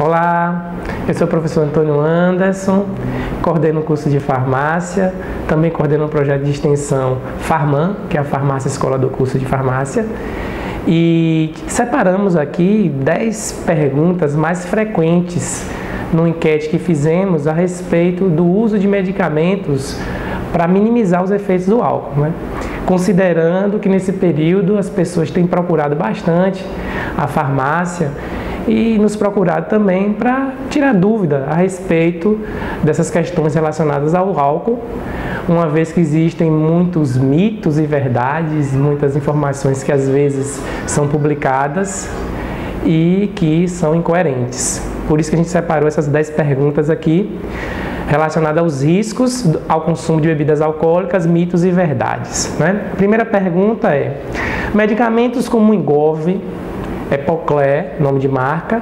Olá, eu sou o professor Antônio Anderson, coordeno o curso de farmácia, também coordeno um projeto de extensão Farman, que é a farmácia escola do curso de farmácia, e separamos aqui 10 perguntas mais frequentes no enquete que fizemos a respeito do uso de medicamentos para minimizar os efeitos do álcool, né? Considerando que nesse período as pessoas têm procurado bastante a farmácia e nos procurado também para tirar dúvida a respeito dessas questões relacionadas ao álcool, uma vez que existem muitos mitos e verdades, muitas informações que às vezes são publicadas e que são incoerentes. Por isso que a gente separou essas 10 perguntas aqui, relacionadas aos riscos ao consumo de bebidas alcoólicas, mitos e verdades, né? A primeira pergunta é: medicamentos como Engov, Epocler, nome de marca,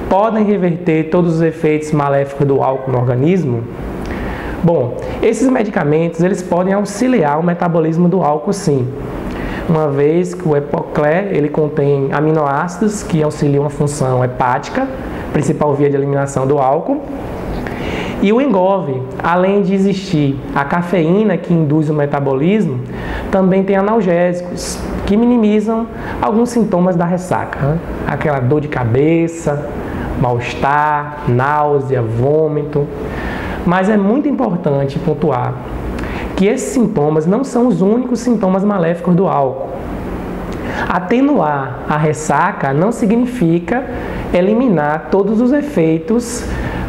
podem reverter todos os efeitos maléficos do álcool no organismo? Bom, esses medicamentos eles podem auxiliar o metabolismo do álcool, sim. Uma vez que o Epocler ele contém aminoácidos que auxiliam a função hepática, principal via de eliminação do álcool. E o Engov, além de existir a cafeína que induz o metabolismo, também tem analgésicos que minimizam alguns sintomas da ressaca, né? Aquela dor de cabeça, mal-estar, náusea, vômito. Mas é muito importante pontuar que esses sintomas não são os únicos sintomas maléficos do álcool. Atenuar a ressaca não significa eliminar todos os efeitos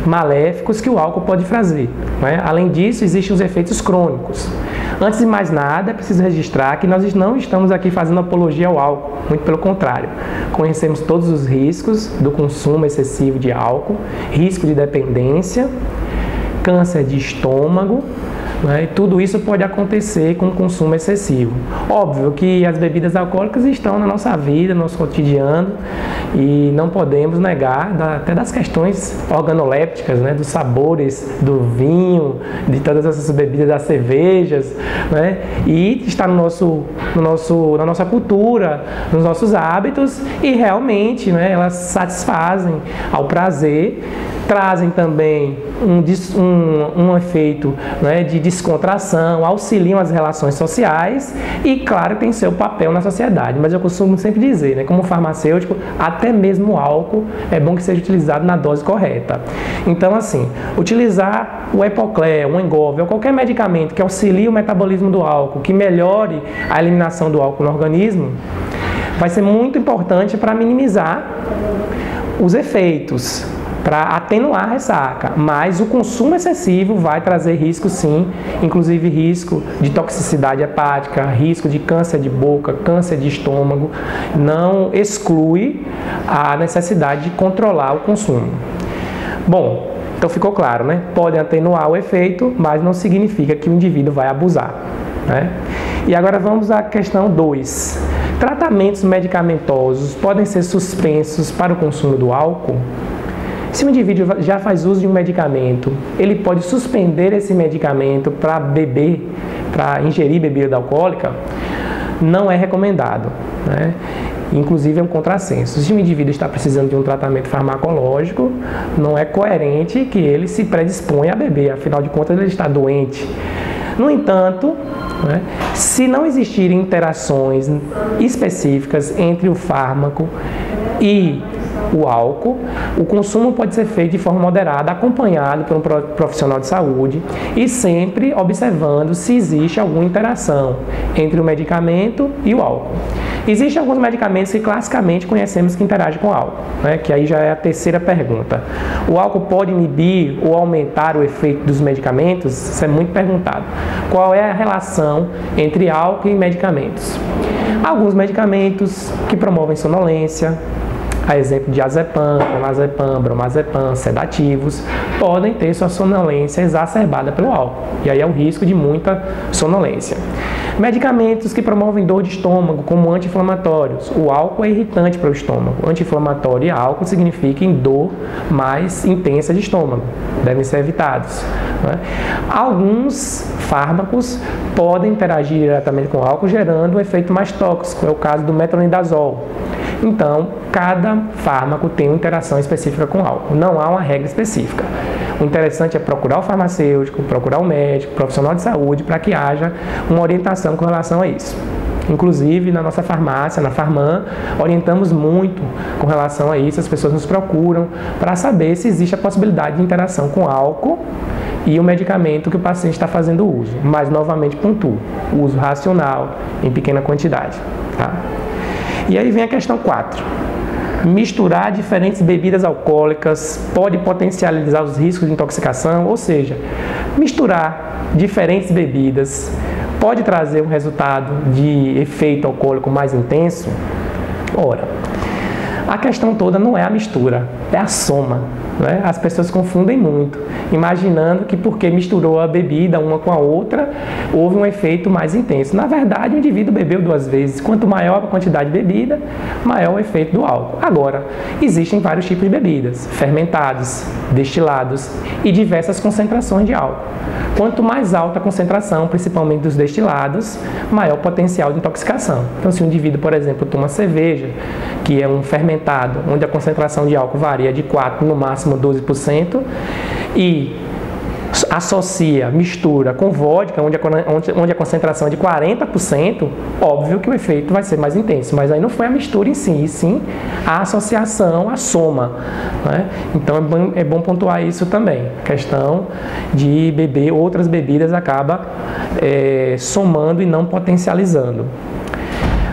maléficos que o álcool pode trazer, né? Além disso, existem os efeitos crônicos. Antes de mais nada, é preciso registrar que nós não estamos aqui fazendo apologia ao álcool, muito pelo contrário. Conhecemos todos os riscos do consumo excessivo de álcool, risco de dependência, câncer de estômago, né? E tudo isso pode acontecer com o consumo excessivo. Óbvio que as bebidas alcoólicas estão na nossa vida, no nosso cotidiano, e não podemos negar até das questões organolépticas, né? Dos sabores do vinho, de todas essas bebidas, das cervejas, né? E está na nossa cultura, nos nossos hábitos, e realmente, né, elas satisfazem ao prazer, trazem também um efeito, né, de descontração, auxiliam as relações sociais e, claro, tem seu papel na sociedade. Mas eu costumo sempre dizer, né, como farmacêutico, até mesmo o álcool é bom que seja utilizado na dose correta. Então, assim, utilizar o Epocler, o Engov ou qualquer medicamento que auxilie o metabolismo do álcool, que melhore a eliminação do álcool no organismo, vai ser muito importante para minimizar os efeitos, para atenuar a ressaca, mas o consumo excessivo vai trazer risco, sim, inclusive risco de toxicidade hepática, risco de câncer de boca, câncer de estômago. Não exclui a necessidade de controlar o consumo. Bom, então ficou claro, né? Podem atenuar o efeito, mas não significa que o indivíduo vai abusar, né? E agora vamos à questão 2. Tratamentos medicamentosos podem ser suspensos para o consumo do álcool? Se o indivíduo já faz uso de um medicamento, ele pode suspender esse medicamento para beber, para ingerir bebida alcoólica? Não é recomendado, né? Inclusive é um contrassenso. Se o indivíduo está precisando de um tratamento farmacológico, não é coerente que ele se predisponha a beber, afinal de contas ele está doente. No entanto, né, se não existirem interações específicas entre o fármaco e o álcool, o consumo pode ser feito de forma moderada, acompanhado por um profissional de saúde e sempre observando se existe alguma interação entre o medicamento e o álcool. Existem alguns medicamentos que classicamente conhecemos que interagem com o álcool, né? Que aí já é a terceira pergunta. O álcool pode inibir ou aumentar o efeito dos medicamentos? Isso é muito perguntado. Qual é a relação entre álcool e medicamentos? Alguns medicamentos que promovem sonolência, a exemplo de azepam, clonazepam, bromazepam, sedativos, podem ter sua sonolência exacerbada pelo álcool. E aí é o risco de muita sonolência. Medicamentos que promovem dor de estômago, como anti-inflamatórios. O álcool é irritante para o estômago. Anti-inflamatório e álcool significam dor mais intensa de estômago. Devem ser evitados, né? Alguns fármacos podem interagir diretamente com o álcool, gerando um efeito mais tóxico. É o caso do metronidazol, Então, cada fármaco tem uma interação específica com o álcool. Não há uma regra específica. O interessante é procurar o farmacêutico, procurar o médico, o profissional de saúde, para que haja uma orientação com relação a isso. Inclusive, na nossa farmácia, na Farman, orientamos muito com relação a isso. As pessoas nos procuram para saber se existe a possibilidade de interação com álcool e o medicamento que o paciente está fazendo uso. Mas, novamente, pontuo, uso racional, em pequena quantidade. Tá? E aí vem a questão 4. Misturar diferentes bebidas alcoólicas pode potencializar os riscos de intoxicação, ou seja, misturar diferentes bebidas pode trazer um resultado de efeito alcoólico mais intenso? Ora, a questão toda não é a mistura, é a soma. Né? As pessoas confundem muito, imaginando que porque misturou a bebida uma com a outra, houve um efeito mais intenso. Na verdade, o indivíduo bebeu 2 vezes. Quanto maior a quantidade de bebida, maior o efeito do álcool. Agora, existem vários tipos de bebidas, fermentados, destilados e diversas concentrações de álcool. Quanto mais alta a concentração, principalmente dos destilados, maior o potencial de intoxicação. Então, se o indivíduo, por exemplo, toma cerveja, que é um fermentado, onde a concentração de álcool varia de 4% no máximo 12%, e associa, mistura com vodka, onde a concentração é de 40%, óbvio que o efeito vai ser mais intenso, mas aí não foi a mistura em si, e sim a associação, a soma. Né? Então é bom pontuar isso também. A questão de beber outras bebidas acaba somando e não potencializando.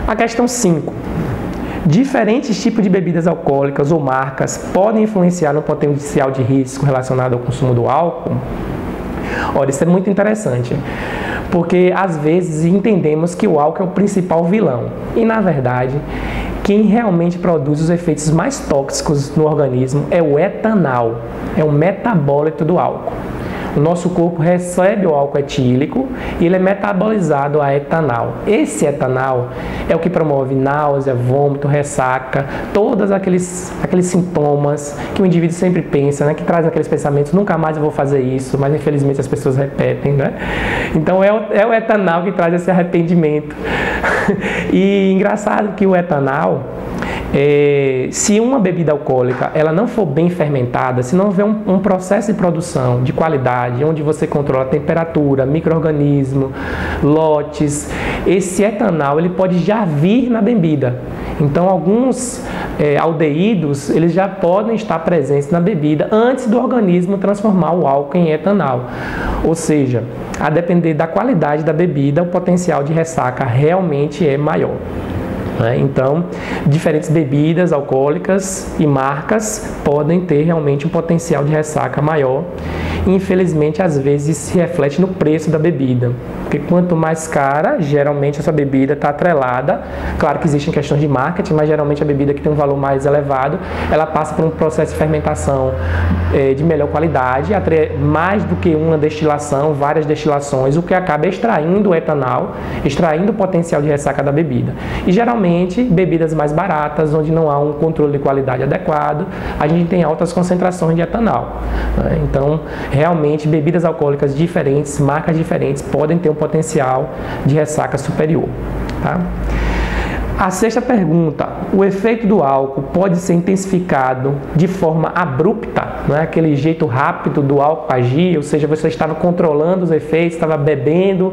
A questão 5. Diferentes tipos de bebidas alcoólicas ou marcas podem influenciar no potencial de risco relacionado ao consumo do álcool? Olha, isso é muito interessante, porque às vezes entendemos que o álcool é o principal vilão. E, na verdade, quem realmente produz os efeitos mais tóxicos no organismo é o etanol, é o metabólito do álcool. O nosso corpo recebe o álcool etílico e ele é metabolizado a etanol. Esse etanol é o que promove náusea, vômito, ressaca, todos aqueles sintomas que o indivíduo sempre pensa, né? Que traz aqueles pensamentos, nunca mais eu vou fazer isso, mas infelizmente as pessoas repetem, né? Então é o etanol que traz esse arrependimento. E engraçado que o etanol, se uma bebida alcoólica ela não for bem fermentada, se não houver um processo de produção de qualidade, onde você controla a temperatura, micro-organismo, lotes, esse etanol ele pode já vir na bebida. Então alguns aldeídos eles já podem estar presentes na bebida antes do organismo transformar o álcool em etanol. Ou seja, a depender da qualidade da bebida, o potencial de ressaca realmente é maior. Então, diferentes bebidas alcoólicas e marcas podem ter realmente um potencial de ressaca maior. E, infelizmente, às vezes se reflete no preço da bebida. Porque quanto mais cara, geralmente essa bebida está atrelada. Claro que existem questões de marketing, mas geralmente a bebida que tem um valor mais elevado, ela passa por um processo de fermentação de melhor qualidade, mais do que uma destilação, várias destilações, o que acaba extraindo o etanol, extraindo o potencial de ressaca da bebida. E geralmente, bebidas mais baratas, onde não há um controle de qualidade adequado, a gente tem altas concentrações de etanol. Então, realmente, bebidas alcoólicas diferentes, marcas diferentes, podem ter um potencial de ressaca superior. Tá? A 6ª pergunta: o efeito do álcool pode ser intensificado de forma abrupta, não é aquele jeito rápido do álcool agir, ou seja, você estava controlando os efeitos, estava bebendo,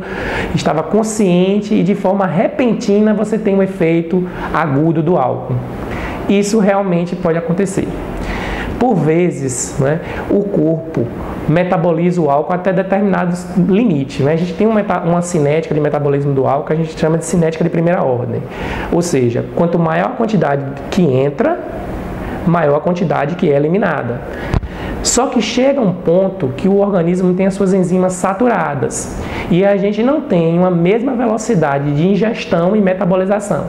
estava consciente e de forma repentina você tem um efeito agudo do álcool. Isso realmente pode acontecer. Por vezes, né, o corpo metaboliza o álcool até determinados limites. Né? A gente tem uma cinética de metabolismo do álcool que a gente chama de cinética de primeira ordem. Ou seja, quanto maior a quantidade que entra, maior a quantidade que é eliminada. Só que chega um ponto que o organismo tem as suas enzimas saturadas e a gente não tem uma mesma velocidade de ingestão e metabolização.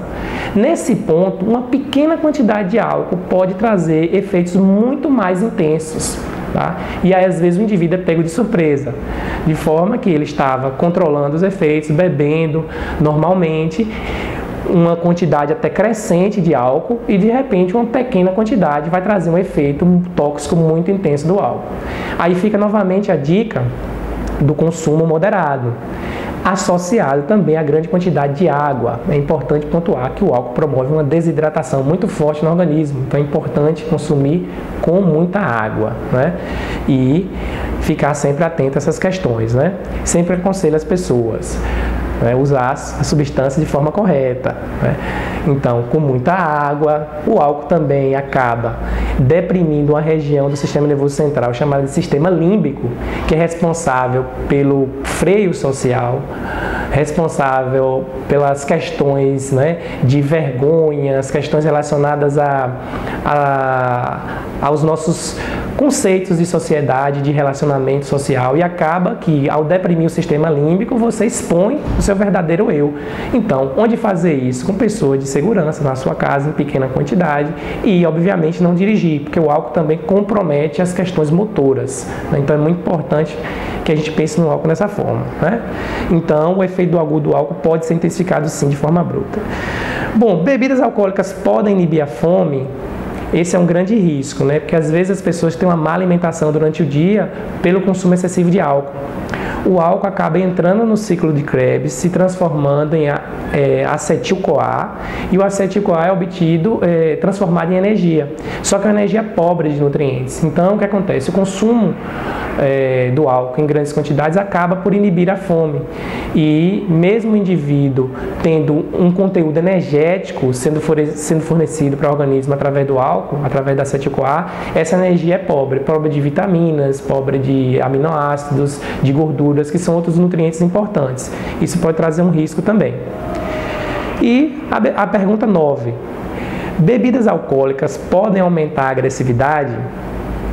Nesse ponto, uma pequena quantidade de álcool pode trazer efeitos muito mais intensos. Tá? E aí, às vezes, o indivíduo é pego de surpresa, de forma que ele estava controlando os efeitos, bebendo normalmente, uma quantidade até crescente de álcool e, de repente, uma pequena quantidade vai trazer um efeito tóxico muito intenso do álcool. Aí fica novamente a dica do consumo moderado. associado também à grande quantidade de água. É importante pontuar que o álcool promove uma desidratação muito forte no organismo, então é importante consumir com muita água, né? E ficar sempre atento a essas questões, né? Sempre aconselho as pessoas, né, usar a substância de forma correta, né? Então, com muita água. O álcool também acaba deprimindo uma região do sistema nervoso central chamada de sistema límbico, que é responsável pelo freio social, responsável pelas questões, né, de vergonha, as questões relacionadas aos nossos conceitos de sociedade, de relacionamento social, e acaba que, ao deprimir o sistema límbico, você expõe o seu verdadeiro eu. Então, onde fazer isso? Com pessoas de segurança, na sua casa, em pequena quantidade, e, obviamente, não dirigir, porque o álcool também compromete as questões motoras, né? Então, é muito importante que a gente pense no álcool dessa forma, né? Então, o efeito agudo do álcool pode ser intensificado, sim, de forma bruta. Bom, bebidas alcoólicas podem inibir a fome? Esse é um grande risco, né? Porque às vezes as pessoas têm uma má alimentação durante o dia pelo consumo excessivo de álcool. O álcool acaba entrando no ciclo de Krebs, se transformando em acetil-CoA, e o acetil-CoA é obtido, transformado em energia. Só que é uma energia pobre de nutrientes. Então, o que acontece? O consumo do álcool em grandes quantidades acaba por inibir a fome. E mesmo o indivíduo tendo um conteúdo energético sendo fornecido para o organismo através do álcool, através da acetil-CoA, essa energia é pobre de vitaminas, pobre de aminoácidos, de gorduras, que são outros nutrientes importantes. Isso pode trazer um risco também. E a pergunta 9. Bebidas alcoólicas podem aumentar a agressividade?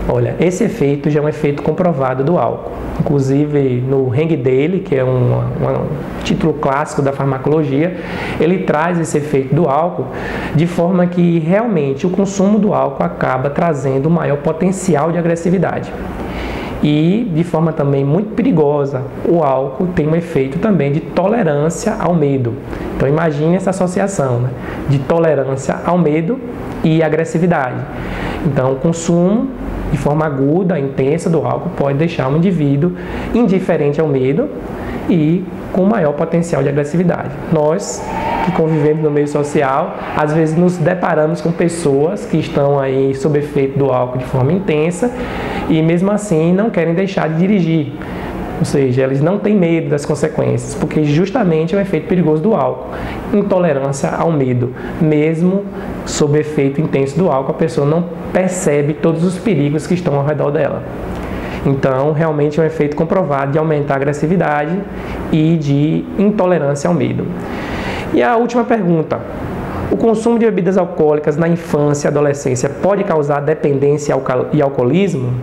Olha, esse efeito já é um efeito comprovado do álcool. Inclusive, no Hengdale, que é um título clássico da farmacologia, ele traz esse efeito do álcool de forma que realmente o consumo do álcool acaba trazendo um maior potencial de agressividade. E, de forma também muito perigosa, o álcool tem um efeito também de tolerância ao medo. Então, imagine essa associação, né, de tolerância ao medo e agressividade. Então, o consumo de forma aguda, intensa do álcool pode deixar um indivíduo indiferente ao medo e com maior potencial de agressividade. Nós, que convivemos no meio social, às vezes nos deparamos com pessoas que estão aí sob efeito do álcool de forma intensa e mesmo assim não querem deixar de dirigir. Ou seja, eles não têm medo das consequências, porque justamente é o efeito perigoso do álcool. Intolerância ao medo. Mesmo sob efeito intenso do álcool, a pessoa não percebe todos os perigos que estão ao redor dela. Então, realmente é um efeito comprovado de aumentar a agressividade e de intolerância ao medo. E a última pergunta. O consumo de bebidas alcoólicas na infância e adolescência pode causar dependência e alcoolismo?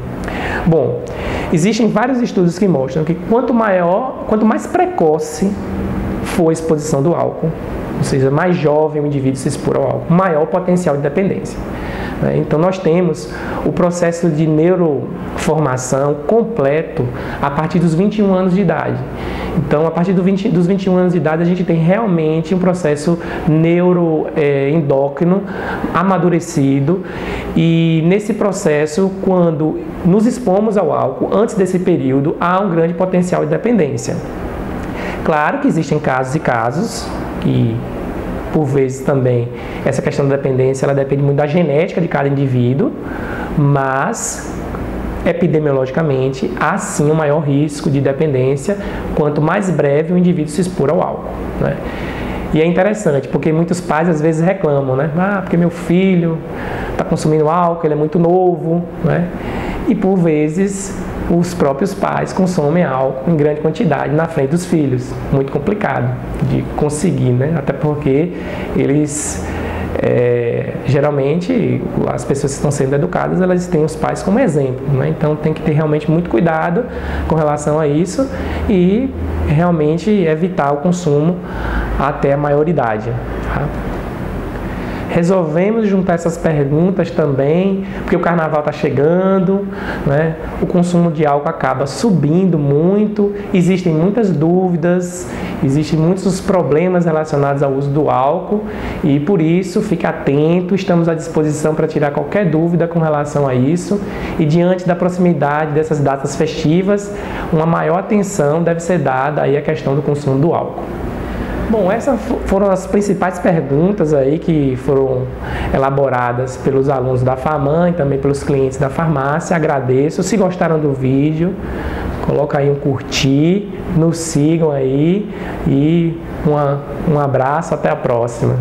Bom, existem vários estudos que mostram que quanto mais precoce for a exposição do álcool, ou seja, mais jovem o indivíduo se expor ao álcool, maior o potencial de dependência. Então, nós temos o processo de neuroformação completo a partir dos 21 anos de idade. Então, a partir dos 21 anos de idade, a gente tem realmente um processo neuroendócrino amadurecido. E nesse processo, quando nos expomos ao álcool, antes desse período, há um grande potencial de dependência. Claro que existem casos e casos que, por vezes também, essa questão da dependência, ela depende muito da genética de cada indivíduo, mas epidemiologicamente há sim um maior risco de dependência quanto mais breve o indivíduo se expor ao álcool, né? E é interessante, porque muitos pais às vezes reclamam, né? Porque meu filho está consumindo álcool, ele é muito novo, né? E por vezes os próprios pais consomem álcool em grande quantidade na frente dos filhos. Muito complicado de conseguir, né? Até porque eles, geralmente, as pessoas que estão sendo educadas, elas têm os pais como exemplo, né? Então tem que ter realmente muito cuidado com relação a isso e realmente evitar o consumo até a maioridade, tá? resolvemos juntar essas perguntas também, porque o carnaval está chegando, né? O consumo de álcool acaba subindo muito, existem muitas dúvidas, existem muitos problemas relacionados ao uso do álcool e por isso fique atento, estamos à disposição para tirar qualquer dúvida com relação a isso e diante da proximidade dessas datas festivas, uma maior atenção deve ser dada aí à questão do consumo do álcool. Bom, essas foram as principais perguntas aí que foram elaboradas pelos alunos da FAMAN e também pelos clientes da farmácia. Agradeço. Se gostaram do vídeo, coloca aí um curtir, nos sigam aí e um abraço, até a próxima.